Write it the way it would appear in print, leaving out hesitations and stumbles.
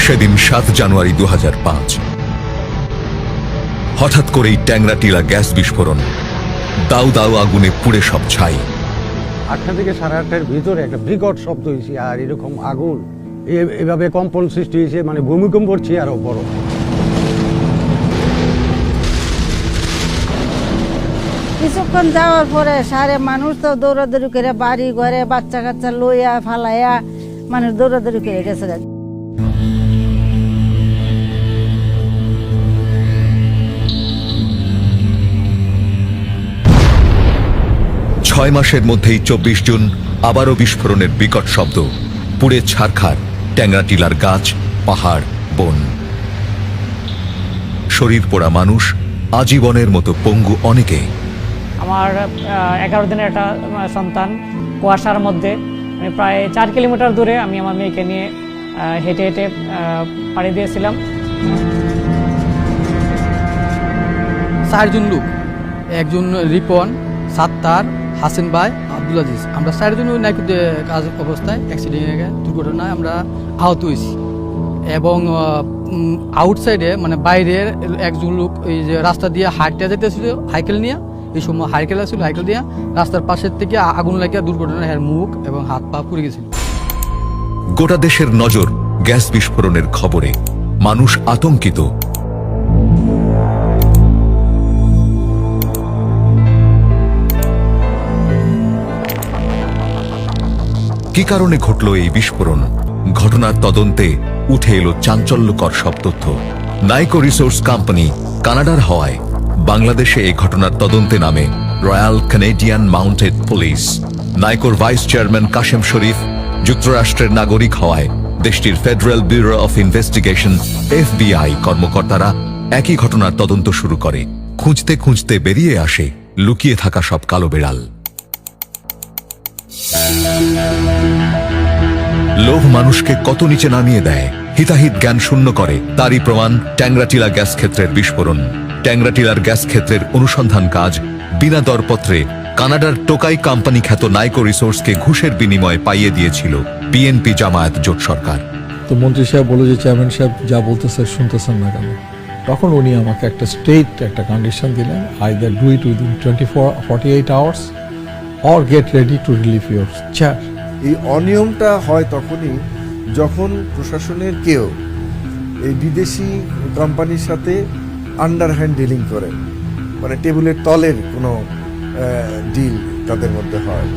সেদিন 7 জানুয়ারি 2005। হঠাৎ করেই ট্যাংরাটিলা গ্যাস বিস্ফোরণ, দাউ দাউ আগুনে পুড়ে সব ছাই। 8টা থেকে 8:30টার ভিতরে একটা বিকট শব্দ হয়েছে, আর এরকম আগুন এভাবে কম্পন সৃষ্টি হয়েছে, মানে ভূমিকম্প হচ্ছে আরো বড়। কিছুক্ষণ যাওয়ার পরে সারে মানুষ তো দৌড়াদৌড়ি করে বাড়ি ঘরে বাচ্চা কাচ্চা লইয়া ফালাইয়া মানুষ দৌড়াদৌড়ি করে গেছে। 6 মাসের মধ্যেই 24 জুন আবারও বিস্ফোরণের বিকট শব্দ, পুড়ে ছারখার ট্যাংরাটিলার গাছ, পাহাড়, বন। শরীর পোড়া মানুষ, আজীবনের মতো পঙ্গু অনেকে। আমার 11 দিনের একটা সন্তান, কুয়াশার মধ্যে আমি প্রায় 4 কিলোমিটার দূরে আমি আমার মেয়েকে নিয়ে হেঁটে হেঁটে পাড়ি দিয়েছিলাম। 4 জন লোক, একজন রিপন, সাত্তার, হাসিন ভাই, আব্দুল আজিজ, আমরা 4 জন ওই নাকি কাজ অবস্থায় অ্যাক্সিডেন্ট দুর্ঘটনায় আমরা আহত হয়েছি। এবং আউটসাইডে মানে বাইরের একজন লোক ওই যে রাস্তা দিয়ে হাঁটতে যেতেছিল সাইকেল নিয়ে, এই সময় সাইকেল আসছিল, সাইকেল দিয়ে রাস্তার পাশের থেকে আগুন লাগিয়ে দুর্ঘটনায় এর মুখ এবং হাত পা পুড়ে গেছিল। গোটা দেশের নজর গ্যাস বিস্ফোরণের খবরে, মানুষ আতঙ্কিত। কি কারণে ঘটল এই বিস্ফোরণ? ঘটনার তদন্তে উঠে এলো চাঞ্চল্যকর সব তথ্য। নাইকো রিসোর্স কোম্পানি কানাডার হওয়ায় বাংলাদেশে এই ঘটনার তদন্তে নামে রয়্যাল কানাডিয়ান মাউন্টেড পুলিশ। নাইকোর ভাইস চেয়ারম্যান কাশেম শরীফ যুক্তরাষ্ট্রের নাগরিক হওয়ায় দেশটির federal bureau of investigation FBI কর্মকর্তারা একই ঘটনার তদন্ত শুরু করে। খুঁজতে খুঁজতে বেরিয়ে আসে লুকিয়ে থাকা সব কালো বেড়াল। লোভ মানুষকে কত নিচে নামিয়ে দেয়, হিতাহিত জ্ঞান শূন্য করে, তারই প্রমাণ ট্যাংরাটিলা গ্যাস ক্ষেত্রের বিস্ফোরণ। ট্যাংরাটিলার গ্যাস ক্ষেত্রের অনুসন্ধান কাজ বিনা দরপত্রে কানাডার টোকাই কোম্পানি খ্যাত নাইকো রিসোর্সকে ঘুষের বিনিময়ে পাইয়ে দিয়েছিল বিএনপি জামায়াত জোট সরকার। তো মন্ত্রী সাহেব বলে যে চেয়ারম্যান সাহেব যা বলতেছে শুনতেছেন না কেন? তখন উনি আমাকে একটা কন্ডিশন দিলেন, either do it within 48 hours or get ready to relieve your chair. এই অনিয়মটা হয় তখনই যখন প্রশাসনের কেউ এই বিদেশি কোম্পানির সাথে আন্ডারহ্যান্ড ডিলিং করে, মানে টেবিলের তলের কোনো ডিল তাদের মধ্যে হয়।